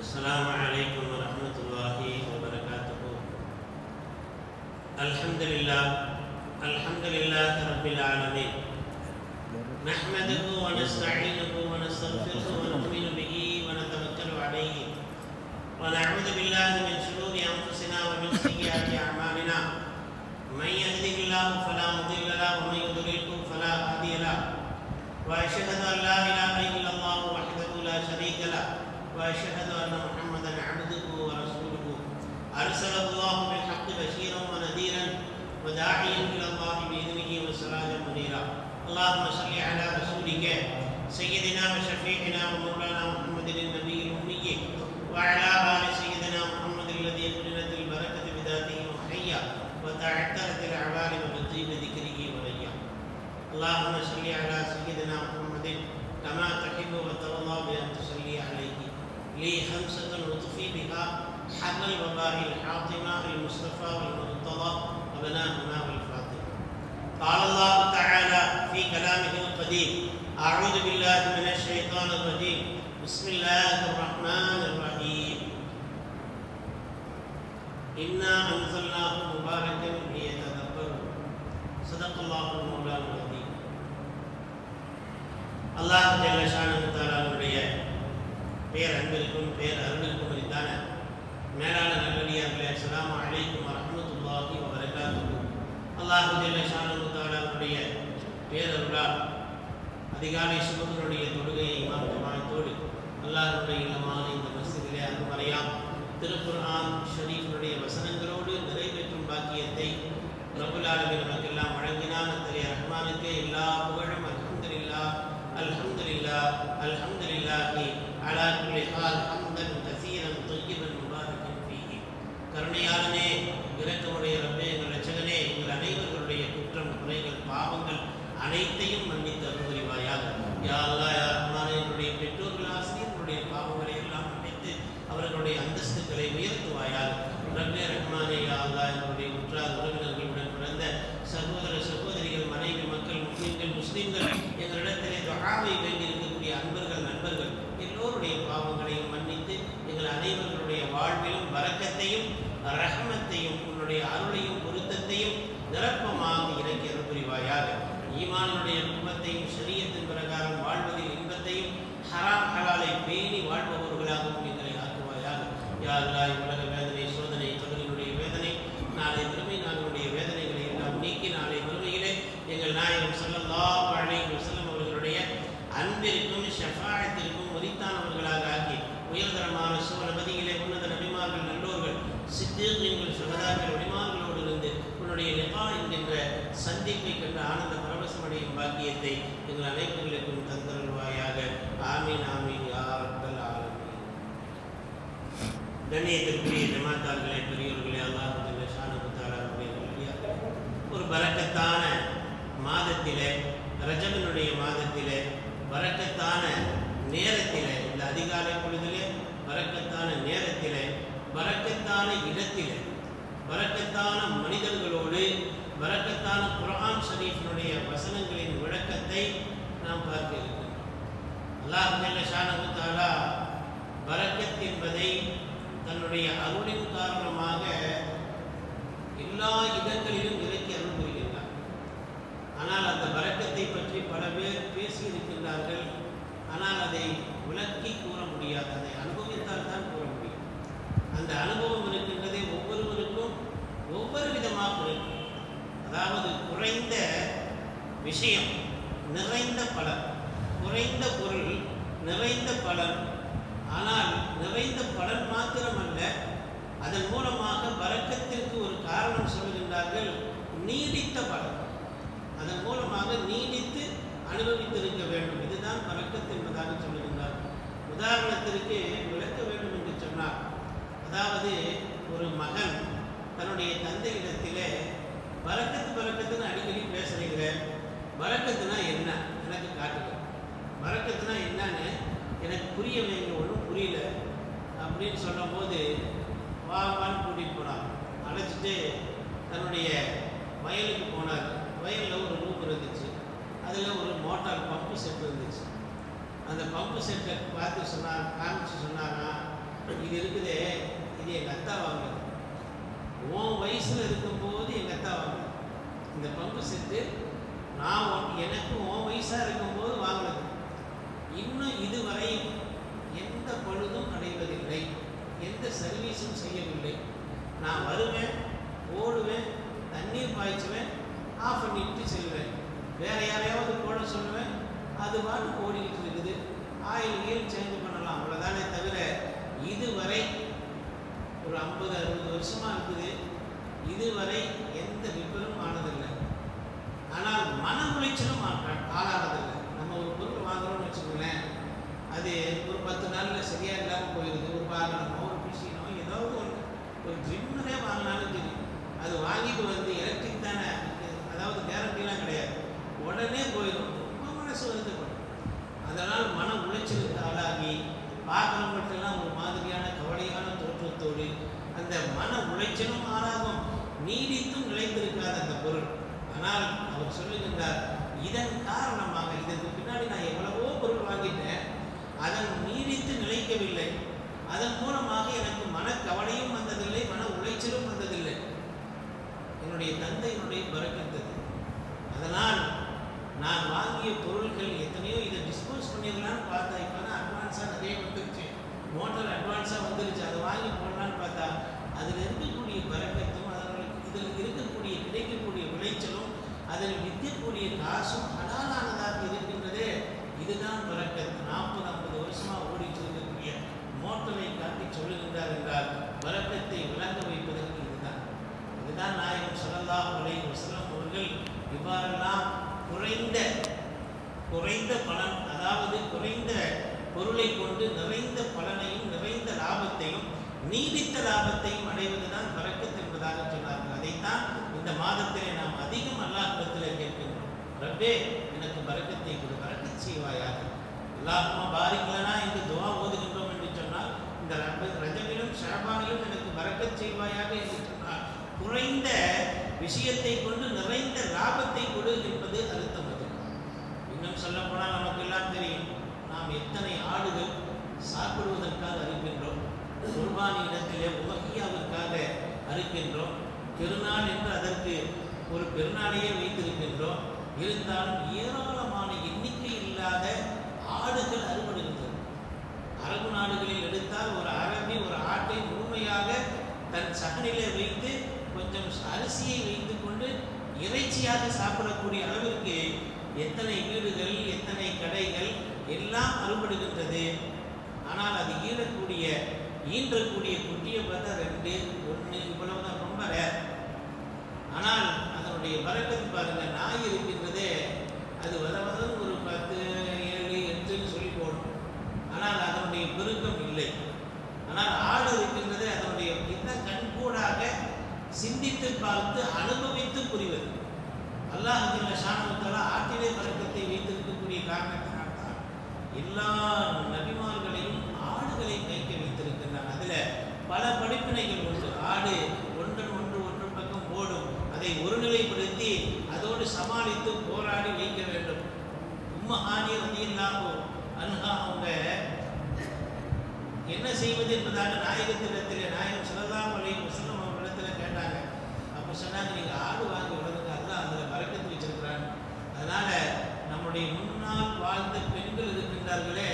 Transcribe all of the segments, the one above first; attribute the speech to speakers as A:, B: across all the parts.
A: السلام عليكم ورحمة الله وبركاته. الحمد لله رب العالمين، نحمده ونستعينه ونستغفره ونؤمن به ونتوكل عليه ونعوذ بالله من شرور أنفسنا ومن سيئات أعمالنا. من يهده الله فلا مضل له ومن يضلله فلا هادي له، وأشهد أن لا إله إلا الله وحده لا شريك له، وأشهد أن محمدا عبده ورسوله أرسله الله بالحق بشيرا ونذيرا وداعيا إلى الله بإذنه وسراجا منيرا. اللهم صل على رسولك سيدنا وشفيعنا ومولانا محمد النبي الأمي وعلى آل سيدنا محمد الذي قرنت البركة بذاته محيا وتعترت العوالم بالطيب ذكره وليا. اللهم صل على سيدنا محمد كما تحب وترضى بأن تصلي عليه. لي خمسة لطفي بها حر الوباء الحاطمة المصطفى والمرتضى وبناهما والفاطمة. قال الله تعالى في كلامه القديم: أعوذ بالله من الشيطان الرجيم، بسم الله الرحمن الرحيم. إنا أنزلناه مباركا ليتدبروا. صدق الله المولان العظيم. الله جل شانه تعالى பேர் அன்பிற்கும் பேர் அருளுக்கும் உரித்தான மேலான நல்லடியார்களே, அஸ்ஸலாமு அலைக்கும் வரஹ்மத்துல்லாஹி வபரகாத்துஹு. அல்லாஹ் ஜல்ல ஷானஹு தஆலாவுடைய பேரருளால் அதிகாலை சுபஹுடைய தொழுகையை இமாம் ஜமாஅத்தோடு அல்லாஹ்வுடைய இல்லமான இந்த மஸ்ஜிதிலே அருள்மறையாம் திருக்குர்ஆன் ஷரீஃபுடைய வசனங்களோடு நிறைவேற்றும் பாக்கியத்தை ரப்புல் ஆலமீன் நமக்கெல்லாம் வழங்கினான். அத்தகைய ரஹ்மானுக்கு எல்லா புகழும். அல்ஹம்துலில்லாஹ் அல்ஹம்துலில்லாஹ் அல்ஹம்துலில்லாஹி அலா குல்லி ஹால் ஹம்தன் கஸீரன் தய்யிபன் முபாரக்கன் ஃபீஹி. கருணையாளனே, இரக்கமுடைய ரப்பே, எங்கள் இரட்சகனே, எங்கள் அனைவர்களுடைய குற்றம் குறைகள் பாவங்கள் அனைத்தையும் மன்னித்து அருள் புரிவாயாக. யா அல்லாஹ் யா ரஹ்மானே, என்னுடைய பெற்றோர்கள் ஆசிரியர்களுடைய பாவங்களை எல்லாம் மன்னித்து அவர்களுடைய அந்தஸ்துக்களை உயர்த்துவாயாக. ரப்பே ரஹ்மானே, யா அல்லாஹ், என்னுடைய உற்றார் உறவினர்களுடன் பிறந்த சகோதர சகோதரிகள், மனைவி மக்கள், முஸ்லிம்கள் முஸ்லிம்கள், எங்களிடத்திலே துஆவை வேண்டி இருக்கக்கூடிய அன்பர்கள் நண்பர்கள் எல்லோருடைய பாவங்களையும் மன்னித்து எங்கள் அனைவர்களுடைய வாழ்விலும் வரக்கத்தையும் ரஹ்மத்தையும் உன்னுடைய அருளையும் பொருத்தத்தையும் நிரப்பமாக இறக்கி அருள் புரிவாயாக. ஈமானுடைய குடும்பத்தையும் ஷரியத்தின் பிரகாரம் வாழ்வதில் இன்பத்தையும் ஹராம் ஹலாலை பேணி வாழ்பவர்களாகவும் எங்களை ஆக்குவாயாக. யா அல்லாஹ், உலக வேதனை, சோதனை, கபரினுடைய வேதனை, நாளை மறுமை நாளுடைய வேதனைகளை எல்லாம் நீக்கி நாளை மறுமையிலே எங்கள் நாயகம் ஸல்லல்லாஹு அலைஹி வஸல்லம் அவர்களுடைய அன்பிற்கும் ஷஃபாஅத்திற்கும் உரித்தானவர்களாக ஆக்கி உயர்தரமான சுவனபதியிலே உன்னத நபிமார்கள், நல்லோர்கள், சித்தீகீன்கள், சுஹதாக்கள், ஒளிமார்களோடு இருந்து உன்னுடைய லிகா என்கின்ற சந்திப்பை கண்டு ஆனந்த பரவசமடையும் பாக்கியத்தை எங்கள் அனைவர்களுக்கும் தந்தருள்வாயாக. ஆமீன் ஆமீன் யா ரப்பல் ஆலமீன். கண்ணியத்திற்குரிய ஜமாத்தார்களே, பெரியோர்களே, அல்லாஹ் ஜல்ல ஷானஹு தஆலாவுடைய நல்லடியார்களே, ஒரு பரக்கத்தான மாதத்திலே, ரஜபினுடைய மாதத்திலே, பரக்கத்தான நேரத்திலே, இந்த அதிகாலை பொழுதிலே பரக்கத்தான நேரத்திலே, பரக்கத்தான இடத்திலே, பரக்கத்தான மனிதர்களோடு பரக்கத்தான குர்ஆன் ஷரீஃபினுடைய வசனங்களின் விளக்கத்தை நாம் பார்க்க இருக்கிறோம். அல்லாஹ் ஜல்ல ஷானஹு தஆலா பரக்கத் என்பதை தன்னுடைய அருளின் காரணமாக எல்லா இடங்களிலும் இறக்கி அருள் புரிகின்றார். ஆனால் அந்த பரக்கத்தை பற்றி பல பேர் பேசியிருக்கின்றார்கள். ஆனால் அதை விளக்கி கூற முடியாது. அதை அனுபவித்தால் தான் கூற முடியும். அந்த அனுபவம் இருக்கின்றதை ஒவ்வொருவருக்கும் ஒவ்வொரு விதமாக இருக்கும். அதாவது குறைந்த விஷயம் நிறைந்த பலன், குறைந்த பொருள் நிறைந்த பலன். ஆனால் நிறைந்த பலன் மாத்திரமல்ல, அதன் மூலமாக பரக்கத்திற்கு ஒரு காரணம் சொல்கின்றார்கள், நீடித்த பலன். அதன் மூலமாக நீடித்து அனுபவித்திருக்க வேண்டும். இதுதான் பரக்கத் என்பதாக சொல்லுகின்றார். உதாரணத்திற்கு விளக்க வேண்டும் என்று சொன்னார். அதாவது ஒரு மகன் தன்னுடைய தந்தையிடத்திலே பரக்கத்துன்னு அடிக்கடி பேசுறீங்க, பரக்கத்துனா என்ன எனக்கு காட்டுங்க, பரக்கத்துனா என்னன்னு எனக்கு புரிய வைங்க, ஒன்றும் புரியல அப்படின்னு சொல்லும்போது வான்னு கூட்டிகிட்டு போனார். அழைச்சிட்டு தன்னுடைய வயலுக்கு போனார். வயலில் ஒரு ரூம் இருந்துச்சு, அதில் ஒரு மோட்டார் பம்பு செட் இருந்துச்சு. அந்த பம்பு செட்டை பார்த்து காமிச்சு சொன்னாங்க, இது இருக்குதே, இது எங்கள் அத்தா வாங்கினது. உன் வயசில் இருக்கும்போது எங்கள் அத்தா வாங்கினது. இந்த பங்கு செட்டு நான் எனக்கு உன் வயசாக இருக்கும்போது வாங்கினது. இன்னும் இதுவரை எந்த பழுதும் அடைவதில்லை, எந்த சர்வீஸும் செய்யவில்லை. நான் வருவேன், ஓடுவேன், தண்ணீர் பாய்ச்சுவேன், ஆஃப் பண்ணிட்டு செல்வேன். வேறு யாரையாவது போட சொல்லுவேன், அது பாட்டு ஓடிக்கிட்டு இருக்குது. ஆயில் சேஞ்ச் பண்ணலாம், அவ்வளோதானே தவிர இதுவரை ஒரு 50-60 வருஷமாக இருக்குது, இதுவரை எந்த ரிப்பேரும் ஆனதில்லை. ஆனால் மன உளைச்சலும் ஆளானதில்லை. நம்ம ஒரு பொருள் வாங்குறோம்னு வச்சுக்கோங்களேன், அது ஒரு 10 நாளில் சரியாக இல்லாமல் போயிடுது. ஒரு வாகனமோ ஒரு மிஷினோ ஏதோ ஒரு ட்ரிம்மரே வாங்கினாலும் சரி, அது வாங்கிட்டு வந்து எலக்ட்ரிக் தானே, அதாவது கேரண்டிலாம் கிடையாது, உடனே போயிடும். ரொம்ப மனசு வருத்தப்படும். அதனால் மன உளைச்சலுக்கு ஆளாகி பார்க்குறவங்கள்ட்டெல்லாம் ஒரு மாதிரியான கவலையான தோற்றத்தோடு அந்த மன உளைச்சலும் ஆளாகும், நீடித்தும் நிலைத்திருக்காது அந்த பொருள். ஆனால் அவர் சொல்லுகின்றார், இதன் காரணமாக இதற்கு பின்னாடி நான் எவ்வளவோ பொருள் வாங்கிட்டேன், அதன் நீடித்து நிலைக்கவில்லை. அதன் மூலமாக எனக்கு மனக்கவலையும் வந்ததில்லை, மன உளைச்சலும் வந்ததில்லை. என்னுடைய தந்தையினுடைய பரக்கத்தது. அதனால் நான் வாங்கிய பொருட்கள் எத்தனையோ இதை டிஸ்போஸ் பண்ணிடலான்னு பார்த்தா, இப்போ தான் அட்வான்ஸாக நிறைய வந்துருச்சு, மோட்டர் அட்வான்ஸாக வந்துருச்சு, அதை வாங்கி போடலான்னு பார்த்தா அதில் இருக்கக்கூடிய பரக்கத்தும் இதில் இருக்கக்கூடிய கிடைக்கக்கூடிய விளைச்சலும் அதில் விற்கக்கூடிய காசும் ஹலாலானதாக இருக்கின்றதே, இதுதான் பரக்கத். 40-50 வருஷமாக ஓடிட்டு இருக்கக்கூடிய மோட்டரை காட்டி சொல்லுகின்றார் என்றால் பரக்கத்தை விளங்க வைப்பதற்கு இதுதான் நாயகம் ஸல்லல்லாஹு அலைஹி வஸல்லம் அவர்கள் இவ்வாறெல்லாம் குறைந்த பலன், அதாவது குறைந்த பொருளை கொண்டு நிறைந்த பலனையும் நிறைந்த லாபத்தையும் நீடித்த லாபத்தையும் அடைவதுதான் பரக்கத் என்பதாக சொன்னார்கள். அதைத்தான் இந்த மாதத்திலே நாம் அதிகம் அல்லாஹ்விடத்தில் கேட்கின்றோம். ரப்பே, எனக்கு பரக்கத்தை கொடு, பரக்கத் செய்வாயாக. அல்லாஹும்ம பாரிக் லனா என்று துஆ ஓதுகின்றோம் என்று சொன்னால், இந்த ரஜபிலும் ஷஅபானிலும் எனக்கு பரக்கத் செய்வாயாக என்று சொன்னால், குறைந்த விஷயத்தை கொண்டு நிறைந்த லாபத்தை கொடு என்பது அர்த்தம். அது இன்னும் சொல்ல போனால் நமக்கு எல்லாம் தெரியும், நாம் எத்தனை ஆடுகள் சாப்பிடுவதற்காக அறுக்கின்றோம், குர்பானி இடத்திலே உலகியாவிற்காக அறுக்கின்றோம், பெருநாள் என்று அதற்கு ஒரு பெருநாளையே வைத்திருக்கின்றோம். இருந்தாலும் ஏராளமான எண்ணிக்கை இல்லாத ஆடுகள் அறுபடுகின்றது. அரபு நாடுகளில் எடுத்தால் ஒரு அரபி ஒரு ஆட்டை முழுமையாக தன் சகனிலே வைத்து கொஞ்சம் அரிசியை வைத்து கொண்டு இறைச்சியாக சாப்பிடக்கூடிய அளவிற்கு எத்தனை வீடுகள், எத்தனை கடைகள் எல்லாம் அறுபடுகின்றது. ஆனால் அது ஈன்றக்கூடிய குட்டியை பார்த்தா 2, 1 இவ்வளவுதான், ரொம்ப ரேர். ஆனால் அதனுடைய பரக்கத்து பாருங்க, நாய் இருக்கின்றதே அது வதவதன்னு ஒரு 10, 7, 8ன்னு சொல்லி போடும். ஆனால் அதனுடைய பெருக்கம் இல்லை. ஆனால் ஆடு இருக்கின்றதே அதனுடைய கண்கூடாக சிந்தித்து பார்த்து அனுபவித்து புரிவது. அல்லாஹ் ஜல்ல ஷானஹு தஆலா ஆட்டிலே பரக்கத்தை வைத்திருக்கக்கூடிய காரணத்தினால்தான் எல்லா நபிமார்களையும் ஆடுகளை மேய்க்க வைத்திருக்கின்றான். அதில் பல படிப்பினைகள் உண்டு. ஆடு ஒன்று பக்கம் ஓடும், அதை ஒருநிலைப்படுத்தி அதோடு சமாளித்து போராடி வைக்க வேண்டும். உம்மஹானி ரலியல்லாஹு அன்ஹா அவங்க என்ன செய்வது என்பதாக நாயகத்திடத்திலே நாயகம் ஸல்லல்லாஹு அலைஹி வஸல்லம் அவர்களிடத்தில் கேட்டாங்க. அப்போ சொன்னாங்க, நீங்கள் ஆடு வாங்கி வளர்ந்துங்க, அதுதான் அதில் பரக்கத்து வச்சிருக்கிறாங்க. அதனால் நம்முடைய முன்னால் வாழ்ந்த பெண்கள் இருக்கின்றார்களே,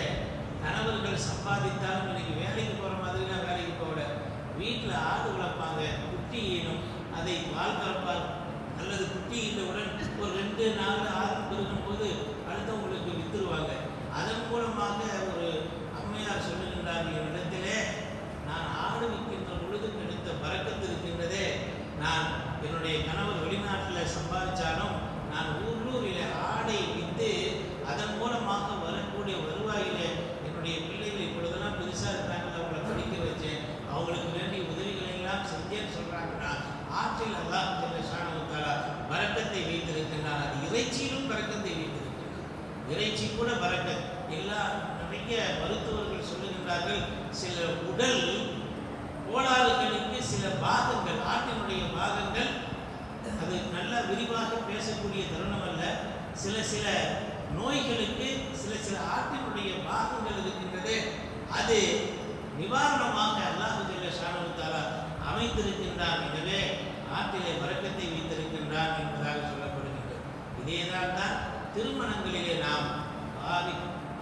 A: கணவர்கள் சம்பாதித்தாலும் இன்னைக்கு வேலைக்கு போகிற மாதிரிலாம் வேலைக்கு போகல, வீட்டில் ஆடு வளர்ப்பாங்க, குட்டி ஈனும், அதை பால் கறப்பார், அல்லது குட்டி ஈன்றவுடன் ஒரு 2, 4, 6 பெருகும் போது அடுத்தவங்களுக்கு வித்துருவாங்க. அதன் மூலமாக ஒரு அம்மையார் சொல்லுகின்றார்கள், என்னிடத்திலே நான் ஆடு விற்கின்ற பொழுது கிடைத்த பரக்கத்து இருக்கின்றதே, நான் என்னுடைய கணவர் வெளிநாட்டில் சம்பாதிச்சாலும் நான் உள்ளூரில் ஆடை விற்று அதன் மூலமாக வரக்கூடிய வருவாயிலே என்னுடைய பிள்ளைகள் இப்பொழுதெல்லாம் பெருசாக இருக்கிறாங்க, அவங்களை படிக்க வச்சேன், அவங்களுக்கு வேண்டிய உதவிகளை எல்லாம் செஞ்சேன்னு சொல்கிறாங்கன்னா, ஆற்றில் அல்லாஹ் ஜல்ல ஷானஹு தஆலா பரக்கத்தை வைத்திருக்கின்றார். அது இறைச்சியிலும் பரக்கத்தை வைத்திருக்கின்றார். இறைச்சி கூட பரக்கத். நிறைய மருத்துவர்கள் சொல்லுகின்றார்கள், சில உடல் கோளாறுகளுக்கு சில பாகங்கள், ஆட்டினுடைய பாகங்கள், அது நல்லா விரிவாக பேசக்கூடிய தருணம் அல்ல, சில நோய்களுக்கு சில ஆட்டினுடைய பாகங்கள் இருக்கின்றது, அது நிவாரணமாக திருமணங்களிலே நாம்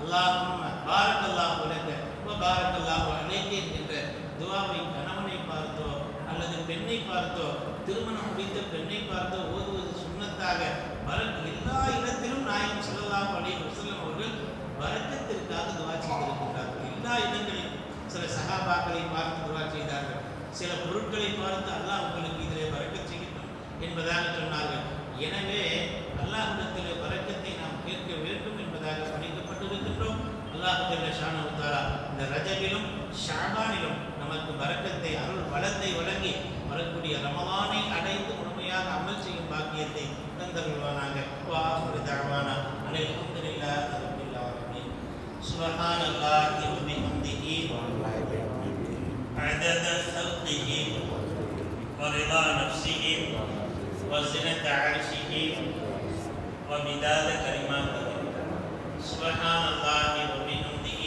A: அல்லாஹும்ம பாரக்கல்லாஹு லக வ பாரக்கல்லாஹு அலைக என்கின்ற துஆவை கணவனை பார்த்தோ அல்லது பெண்ணை பார்த்தோ திருமணம் முடித்த பெண்ணை பார்த்தோ ஓதுவது சுன்னத்தாக எல்லா இடத்திலும் நாயகம் ஸல்லல்லாஹு அலைஹி வஸல்லம் அவர்கள் பரக்கத்திற்காக துஆ செய்திருக்கிறார்கள். எல்லா இடங்களிலும் சில சஹாபாக்களை பார்த்து துஆ செய்தார்கள். சில பொருட்களை பார்த்து அல்லாஹ் உங்களுக்கு இதிலே பரக்கத் செய்யட்டும் என்பதாக சொன்னார்கள். எனவே அல்லாஹ்விடத்திலே பரக்கத்தை நாம் கேட்க வேண்டும் என்பதாக படிக்கப்பட்டிருக்கின்றோம். அல்லாஹ் ஜல்ல ஷானஹு தஆலா இந்த ரஜபிலும் ஷஅபானிலும் நமக்கு பரக்கத்தை அருள் வளத்தை வழங்கி வரக்கூடிய ரமலானை அடைந்து முழுமையாக அமல் செய்யும் பாக்கியத்தை தந்தருள்வானாக. வஆஃபிரு தஅவானா அனில் ஹம்துலில்லாஹி ரப்பில் ஆலமீன். சுப்ஹானல்லாஹி வ பிஹம்திஹி عدد خلقه ورضا نفسه وزنة عرشه ومداد كلماته. سبحان الله وبحمده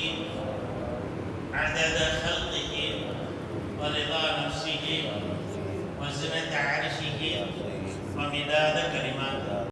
A: عدد خلقه ورضا نفسه وزنة عرشه ومداد كلماته.